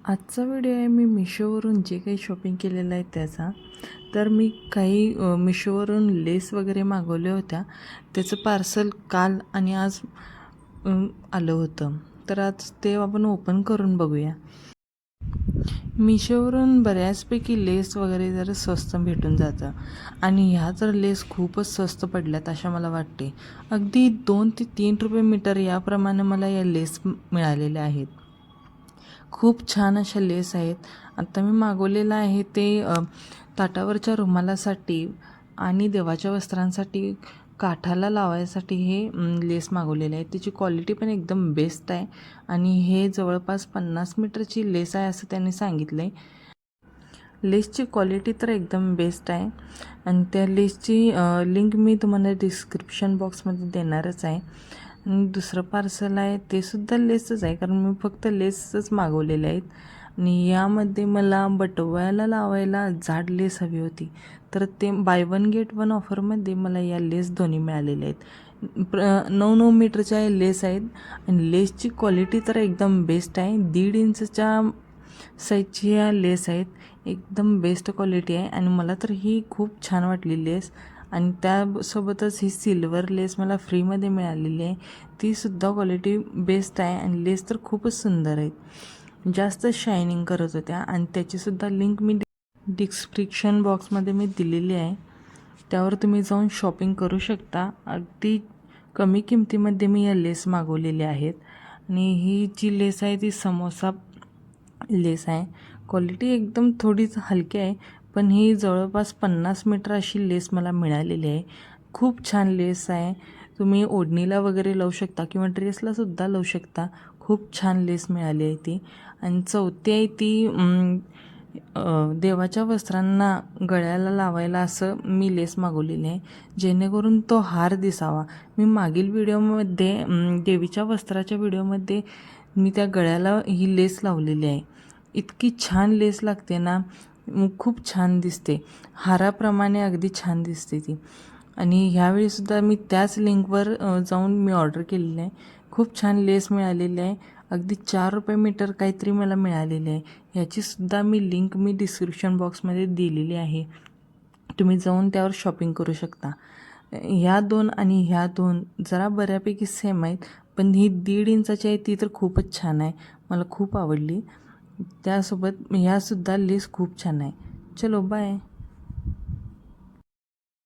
आजचा व्हिडिओ आहे मी मिशोवरून जे काही शॉपिंग केलेलं आहे त्याचा. तर मी काही मिशोवरून लेस वगैरे मागवल्या होत्या. त्याचं पार्सल काल आणि आज आलं होतं. तर आज ते आपण ओपन करून बघूया. मिशोवरून बऱ्याचपैकी लेस वगैरे जरा स्वस्त भेटून जातं आणि ह्या जर लेस खूपच स्वस्त पडल्यात अशा मला वाटते. अगदी 2 ते 3 रुपये मीटर याप्रमाणे मला या लेस मिळालेल्या आहेत. खूप छान अशा लेस आहेत. आता मी मागवलेलं आहे ते ताटावरच्या रुमालासाठी आणि देवाच्या वस्त्रांसाठी काठाला लावायसाठी हे लेस मागवलेले आहे. त्याची क्वालिटी पण एकदम बेस्ट आहे आणि हे जवळपास 50 मीटरची लेस आहे असं त्यांनी सांगितलं आहे. लेसची क्वालिटी तर एकदम बेस्ट आहे आणि त्या लेसची लिंक मी तुम्हाला डिस्क्रिप्शन बॉक्समध्ये देणारच आहे. आणि दुसरं पार्सल आहे ते सुद्धा लेसच आहे, कारण मी फक्त लेसच मागवलेले आहेत. आणि यामध्ये मला बटव्याला लावायला जाड लेस हवी होती, तर ते बाय 1 गेट 1 ऑफरमध्ये मला या लेस दोन्ही मिळालेल्या आहेत. 9-9 मीटरच्या लेस आहेत आणि लेसची क्वालिटी तर एकदम बेस्ट आहे. 1.5 इंचच्या साईजची ह्या लेस आहेत. एकदम बेस्ट क्वालिटी आहे आणि मला तर ही खूप छान वाटली लेस. आणि त्यासोबतच ही सिल्वर लेस मला फ्रीमध्ये मिळालेली आहे. तीसुद्धा क्वालिटी बेस्ट आहे आणि लेस तर खूपच सुंदर आहेत. जास्त शायनिंग करत होत्या आणि त्याचीसुद्धा लिंक मी डिस्क्रिप्शन बॉक्समध्ये मी दिलेली आहे. त्यावर तुम्ही जाऊन शॉपिंग करू शकता. अगदी कमी किमतीमध्ये मी या लेस मागवलेल्या आहेत. आणि ही जी लेस आहे ती समोसा लेस आहे. क्वालिटी एकदम थोडीच हलकी आहे, पण ही जवळपास 50 मीटर अशी लेस मला मिळालेली आहे. खूप छान लेस आहे. तुम्ही ओढणीला वगैरे लावू शकता किंवा ड्रेसलासुद्धा लावू शकता. खूप छान लेस मिळाली आहे ती. आणि चौथी आहे ती देवाच्या वस्त्रांना गळ्याला लावायला असं मी लेस मागवलेली आहे, जेणेकरून तो हार दिसावा. मी मागील व्हिडिओमध्ये देवीच्या वस्त्राच्या व्हिडिओमध्ये मी त्या गळ्याला ही लेस लावलेली आहे. इतकी छान लेस लागते ना, खूप छान दिसते. हाराप्रमाणे अगदी छान दिसते ती. आणि ह्यावेळीसुद्धा मी त्याच लिंकवर जाऊन मी ऑर्डर केलेली आहे. खूप छान लेस मिळालेली आहे. अगदी 4 रुपये मीटर काहीतरी मला मिळालेली आहे. ह्याचीसुद्धा लिंक मी डिस्क्रिप्शन बॉक्समध्ये दिलेली आहे. तुम्ही जाऊन त्यावर शॉपिंग करू शकता. ह्या 2 आणि ह्या 2 जरा बऱ्यापैकी सेम आहेत, पण ही 1.5 इंचाची आहे ती तर खूपच छान आहे. मला खूप आवडली. त्यासोबत ह्यासुद्धा लेस खूप छान आहे. चलो बाय.